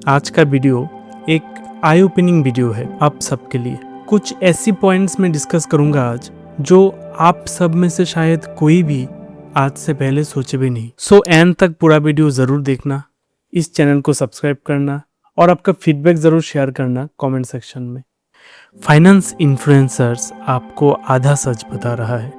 आज का वीडियो एक आई ओपनिंग वीडियो है आप सबके लिए। कुछ ऐसी पॉइंट्स मैं डिस्कस करूंगा आज जो आप सब में से शायद कोई भी आज से पहले सोचे भी नहीं। सो एंड तक पूरा वीडियो ज़रूर देखना, इस चैनल को सब्सक्राइब करना और आपका फीडबैक ज़रूर शेयर करना कमेंट सेक्शन में। फाइनेंस इन्फ्लुएंसर्स आपको आधा सच बता रहा है।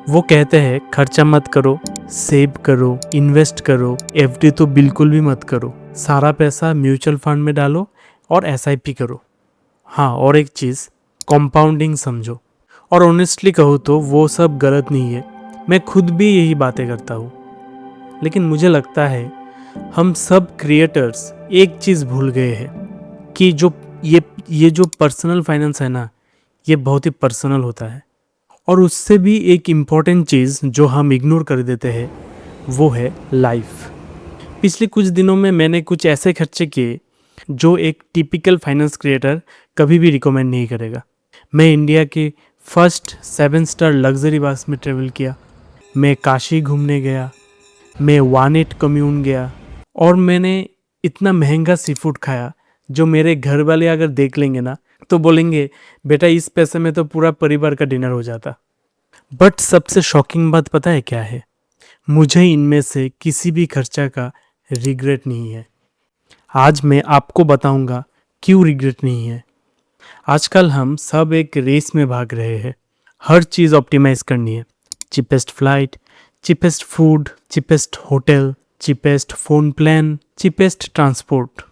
वो कहते हैं खर्चा मत करो, सेव करो, इन्वेस्ट करो, एफडी तो बिल्कुल भी मत करो, सारा पैसा म्यूचुअल फंड में डालो और एसआईपी करो। हाँ, और एक चीज़, कंपाउंडिंग समझो। और ऑनेस्टली कहूँ तो वो सब गलत नहीं है, मैं खुद भी यही बातें करता हूँ। लेकिन मुझे लगता है हम सब क्रिएटर्स एक चीज़ भूल गए हैं कि ये जो पर्सनल फाइनेंस है ना, ये बहुत ही पर्सनल होता है। और उससे भी एक इम्पॉर्टेंट चीज़ जो हम इग्नोर कर देते हैं वो है लाइफ। पिछले कुछ दिनों में मैंने कुछ ऐसे खर्चे किए जो एक टिपिकल फाइनेंस क्रिएटर कभी भी रिकमेंड नहीं करेगा। मैं इंडिया के फर्स्ट 7 स्टार लग्जरी बस में ट्रेवल किया, मैं काशी घूमने गया, मैं वानेट कम्यून गया और मैंने इतना महंगा सी फूड खाया जो मेरे घर वाले अगर देख लेंगे ना तो बोलेंगे बेटा इस पैसे में तो पूरा परिवार का डिनर हो जाता। बट सबसे शॉकिंग बात पता है क्या है? मुझे इनमें से किसी भी खर्चा का रिग्रेट नहीं है। आज मैं आपको बताऊंगा क्यों रिग्रेट नहीं है। आजकल हम सब एक रेस में भाग रहे हैं, हर चीज़ ऑप्टिमाइज करनी है। Cheapest flight, cheapest food, cheapest hotel, cheapest phone plan, cheapest transport.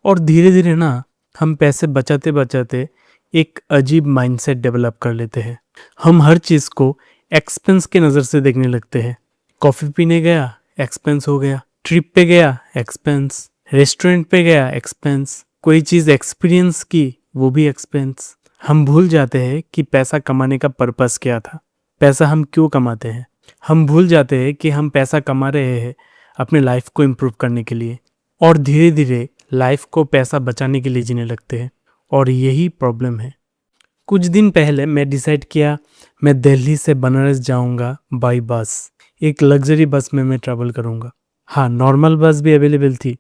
और धीरे धीरे ना हम पैसे बचाते बचाते एक अजीब माइंडसेट डेवलप कर लेते हैं। हम हर चीज़ को एक्सपेंस के नज़र से देखने लगते हैं। कॉफ़ी पीने गया, एक्सपेंस हो गया। ट्रिप पे गया, एक्सपेंस। रेस्टोरेंट पे गया, एक्सपेंस। कोई चीज़ एक्सपीरियंस की, वो भी एक्सपेंस। हम भूल जाते हैं कि पैसा कमाने का पर्पस क्या था, पैसा हम क्यों कमाते हैं। हम भूल जाते हैं कि हम पैसा कमा रहे हैं अपने लाइफ को इम्प्रूव करने के लिए, और धीरे धीरे लाइफ को पैसा बचाने के लिए जीने लगते हैं। और यही प्रॉब्लम है। कुछ दिन पहले मैं डिसाइड किया मैं दिल्ली से बनारस जाऊंगा बाई बस। एक लग्जरी बस में मैं ट्रैवल करूंगा। हाँ, नॉर्मल बस भी अवेलेबल थी,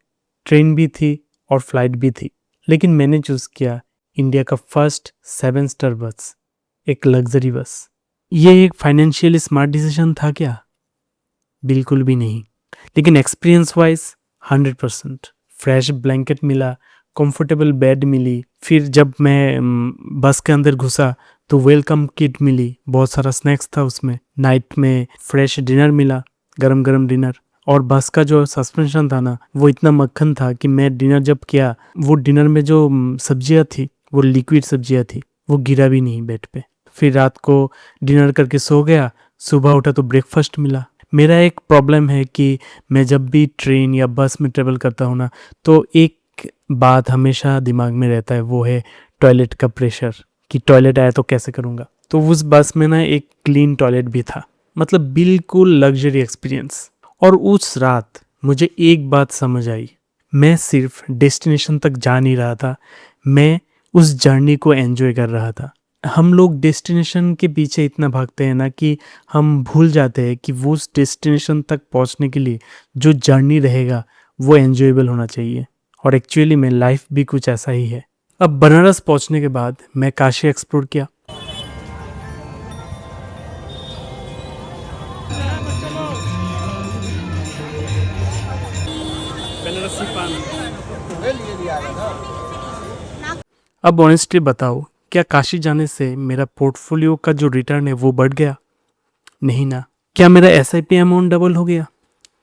ट्रेन भी थी और फ्लाइट भी थी, लेकिन मैंने चूज़ किया इंडिया का फर्स्ट 7 स्टार बस, एक लग्जरी बस। ये एक फाइनेंशियली स्मार्ट डिसीजन था क्या? बिल्कुल भी नहीं। लेकिन एक्सपीरियंस वाइज 100%। फ्रेश ब्लैंकेट मिला, कंफर्टेबल बेड मिली। फिर जब मैं बस के अंदर घुसा तो वेलकम किट मिली, बहुत सारा स्नैक्स था उसमें। नाइट में फ्रेश डिनर मिला, गरम गरम डिनर। और बस का जो सस्पेंशन था ना, वो इतना मक्खन था कि मैं डिनर जब किया, वो डिनर में जो सब्जियां थी वो लिक्विड सब्जियां थी, वो गिरा भी नहीं बेड पे। फिर रात को डिनर करके सो गया, सुबह उठा तो ब्रेकफास्ट मिला। मेरा एक प्रॉब्लम है कि मैं जब भी ट्रेन या बस में ट्रेवल करता हूँ ना, तो एक बात हमेशा दिमाग में रहता है, वो है टॉयलेट का प्रेशर, कि टॉयलेट आया तो कैसे करूँगा। तो उस बस में ना एक क्लीन टॉयलेट भी था, मतलब बिल्कुल लग्जरी एक्सपीरियंस। और उस रात मुझे एक बात समझ आई, मैं सिर्फ डेस्टिनेशन तक जा नहीं रहा था, मैं उस जर्नी को एंजॉय कर रहा था। हम लोग डेस्टिनेशन के पीछे इतना भागते हैं ना कि हम भूल जाते हैं कि वो उस डेस्टिनेशन तक पहुंचने के लिए जो जर्नी रहेगा वो एंजॉयबल होना चाहिए। और एक्चुअली में लाइफ भी कुछ ऐसा ही है। अब बनारस पहुंचने के बाद मैं काशी एक्सप्लोर किया। अब ऑनेस्टली बताओ, क्या काशी जाने से मेरा पोर्टफोलियो का जो रिटर्न है वो बढ़ गया? नहीं ना। क्या मेरा एसआईपी अमाउंट डबल हो गया?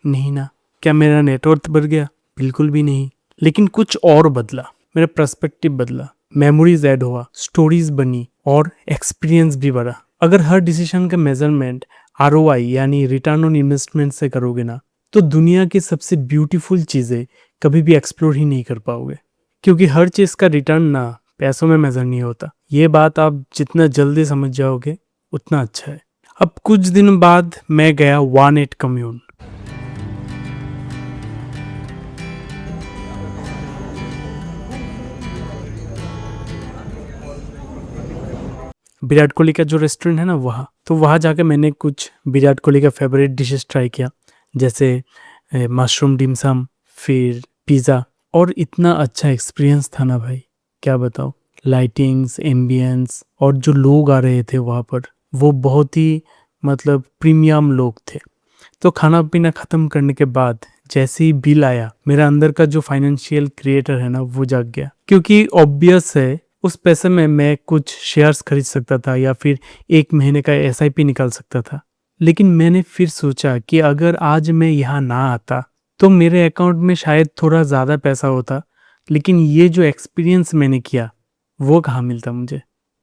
नहीं ना। क्या मेरा नेटवर्थ बढ़ गया? बिल्कुल भी नहीं। लेकिन कुछ और बदला, मेरा पर्सपेक्टिव बदला, मेमोरीज ऐड हुआ, स्टोरीज बनी और एक्सपीरियंस भी बढ़ा। अगर हर डिसीजन का मेजरमेंट आरओआई यानी रिटर्न ऑन इन्वेस्टमेंट से करोगे ना, तो दुनिया की सबसे ब्यूटीफुल चीज़ें कभी भी एक्सप्लोर ही नहीं कर पाओगे। क्योंकि हर चीज़ का रिटर्न ना पैसों में मेजर नहीं होता। ये बात आप जितना जल्दी समझ जाओगे उतना अच्छा है। अब कुछ दिन बाद मैं गया वानेट कम्यून। विराट कोहली का जो रेस्टोरेंट है ना, वहाँ जाकर मैंने कुछ विराट कोहली का फेवरेट डिशेस ट्राई किया, जैसे मशरूम डिम सम, फिर पिज़्ज़ा और इतना अच्छा एक्सपीरियंस था ना भाई, क्या बताओ। लाइटिंग्स, एम्बियंस और जो लोग आ रहे थे वहाँ पर, वो बहुत ही मतलब प्रीमियम लोग थे। तो खाना पीना ख़त्म करने के बाद जैसे ही बिल आया, मेरा अंदर का जो फाइनेंशियल क्रिएटर है ना वो जाग गया, क्योंकि ऑब्वियस है उस पैसे में मैं कुछ शेयर्स खरीद सकता था या फिर 1 महीने का SIP निकाल सकता था। लेकिन मैंने फिर सोचा कि अगर आज मैं यहाँ ना आता तो मेरे अकाउंट में शायद थोड़ा ज़्यादा पैसा होता, लेकिन ये जो एक्सपीरियंस मैंने किया वो कहाँ मिलता मुझे।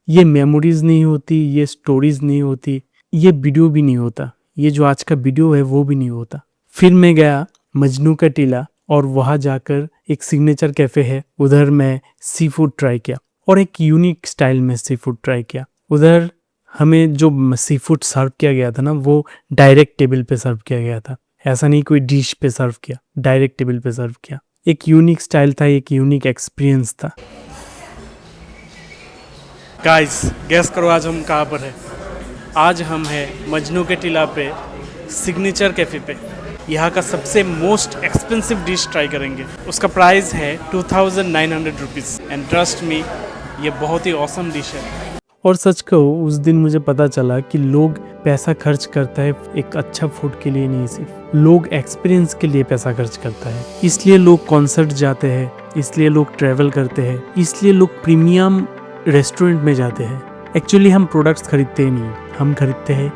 ये मेमोरीज नहीं होती, ये स्टोरीज नहीं होती, ये वीडियो भी नहीं होता, ये जो आज का वीडियो है वो भी नहीं होता। फिर मैं गया मजनू का टीला और वहाँ जाकर एक सिग्नेचर कैफ़े है, उधर मैं सी फूड ट्राई किया और एक यूनिक स्टाइल में सी फूड ट्राई किया। उधर हमें जो सी फूड सर्व किया गया था ना वो डायरेक्ट टेबल पे सर्व किया गया था, ऐसा नहीं कोई डिश पे सर्व किया, डायरेक्ट टेबल पे सर्व किया। एक यूनिक स्टाइल था, एक यूनिक एक्सपीरियंस था। गाइस गैस करो आज हम कहाँ पर है। आज हम हैं मजनू के टीला पे, सिग्नेचर कैफ़े पे। यहाँ का सबसे मोस्ट एक्सपेंसिव डिश ट्राई करेंगे। उसका प्राइस है 2900 रुपीज़ एंड ट्रस्ट मी ये बहुत ही ऑसम डिश है। और सच कहो उस दिन मुझे पता चला कि लोग पैसा खर्च करता है एक अच्छा फूड के लिए नहीं, सिर्फ लोग एक्सपीरियंस के लिए पैसा खर्च करता है। इसलिए लोग कॉन्सर्ट जाते हैं, इसलिए लोग ट्रैवल करते हैं, इसलिए लोग प्रीमियम रेस्टोरेंट में जाते हैं। एक्चुअली हम प्रोडक्ट्स खरीदते ही नहीं, हम खरीदते हैं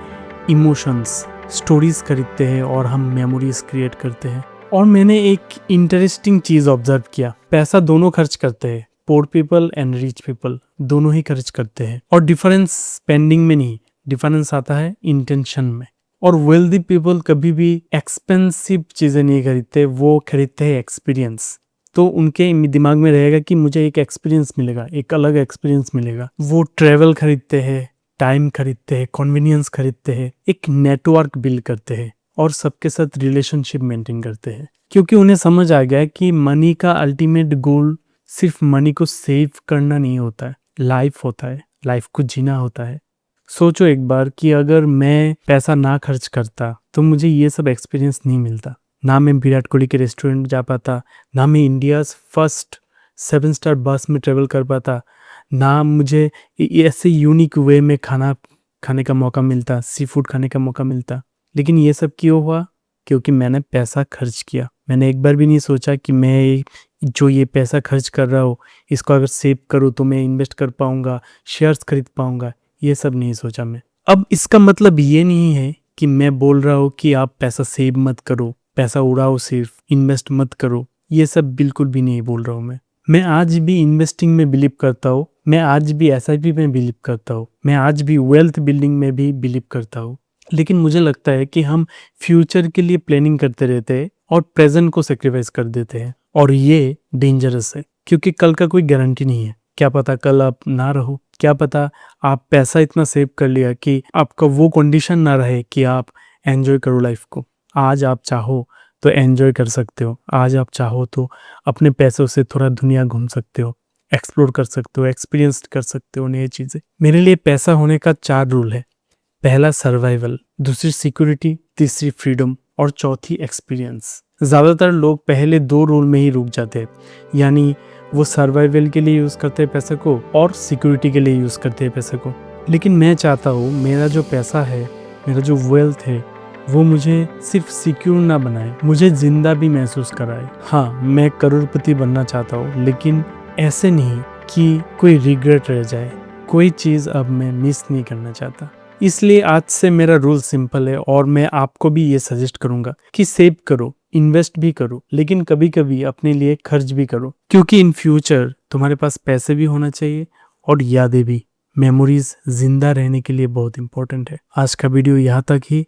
इमोशंस, स्टोरीज खरीदते हैं और हम मेमोरीज क्रिएट करते हैं। और मैंने एक इंटरेस्टिंग चीज़ ऑब्जर्व किया, पैसा दोनों खर्च करते हैं, पोर पीपल एंड रिच पीपल दोनों ही खर्च करते हैं। और डिफरेंस स्पेंडिंग में नहीं, डिफरेंस आता है इंटेंशन में। और वेल्दी पीपल कभी भी एक्सपेंसिव चीज़ें नहीं खरीदते, वो खरीदते हैं एक्सपीरियंस। तो उनके दिमाग में रहेगा कि मुझे एक एक्सपीरियंस मिलेगा, एक अलग एक्सपीरियंस मिलेगा। वो ट्रैवल खरीदते हैं, टाइम खरीदते हैं, कन्वीनियंस खरीदते हैं, एक नेटवर्क बिल्ड करते हैं और सबके साथ रिलेशनशिप मेंटेन करते हैं, क्योंकि उन्हें समझ आ गया कि मनी का अल्टीमेट गोल सिर्फ मनी को सेव करना नहीं होता है, लाइफ होता है, लाइफ को जीना होता है। सोचो एक बार कि अगर मैं पैसा ना खर्च करता तो मुझे ये सब एक्सपीरियंस नहीं मिलता। ना मैं विराट कोहली के रेस्टोरेंट जा पाता, ना मैं इंडियाज़ फर्स्ट 7 स्टार बस में ट्रेवल कर पाता, ना मुझे ऐसे यूनिक वे में खाना खाने का मौका मिलता, सी फूड खाने का मौका मिलता। लेकिन ये सब क्यों हुआ? क्योंकि मैंने पैसा खर्च किया। मैंने एक बार भी नहीं सोचा कि मैं जो ये पैसा खर्च कर रहा हूँ इसको अगर सेव करूँ तो मैं इन्वेस्ट कर पाऊँगा, शेयर्स खरीद पाऊँगा, ये सब नहीं सोचा मैं। अब इसका मतलब ये नहीं है कि मैं बोल रहा हूँ कि आप पैसा सेव मत करो, पैसा उड़ाओ, सिर्फ इन्वेस्ट मत करो, ये सब बिल्कुल भी नहीं बोल रहा हूँ मैं आज भी इन्वेस्टिंग में बिलीव करता हूँ, मैं आज भी SIP में बिलीव करता हूँ, मैं आज भी वेल्थ बिल्डिंग में भी बिलीव करता हूँ। लेकिन मुझे लगता है कि हम फ्यूचर के लिए प्लानिंग करते रहते हैं और प्रेजेंट को सेक्रीफाइस कर देते हैं, और ये डेंजरस है क्योंकि कल का कोई गारंटी नहीं है। क्या पता कल आप ना रहो, क्या पता आप पैसा इतना सेव कर लिया कि आपका वो कंडीशन ना रहे कि आप एंजॉय करो लाइफ को। आज आप चाहो तो एंजॉय कर सकते हो, आज आप चाहो तो अपने पैसों से थोड़ा दुनिया घूम सकते हो, एक्सप्लोर कर सकते हो, एक्सपीरियंस कर सकते हो नई चीज़ें। मेरे लिए पैसा होने का 4 रूल है। पहला सर्वाइवल, दूसरी सिक्योरिटी, तीसरी फ्रीडम और चौथी एक्सपीरियंस। ज़्यादातर लोग पहले 2 रूल में ही रुक जाते हैं, यानी वो सर्वाइवल के लिए यूज़ करते हैं पैसे को और सिक्योरिटी के लिए यूज़ करते हैं पैसे को। लेकिन मैं चाहता हूँ मेरा जो पैसा है, मेरा जो वेल्थ है, वो मुझे सिर्फ सिक्योर ना बनाए, मुझे जिंदा भी महसूस कराए। हाँ, मैं करोड़पति बनना चाहता हूँ, लेकिन ऐसे नहीं कि कोई रिग्रेट रह जाए, कोई चीज़ अब मैं मिस नहीं करना चाहता। इसलिए आज से मेरा रूल सिंपल है और मैं आपको भी ये सजेस्ट करूंगा कि सेव करो, इन्वेस्ट भी करो, लेकिन कभी कभी अपने लिए खर्च भी करो, क्योंकि इन फ्यूचर तुम्हारे पास पैसे भी होना चाहिए और यादें भी। मेमोरीज जिंदा रहने के लिए बहुत इंपॉर्टेंट है। आज का वीडियो यहाँ तक ही।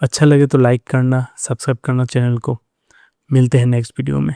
अच्छा लगे तो लाइक करना, सब्सक्राइब करना चैनल को। मिलते हैं नेक्स्ट वीडियो में।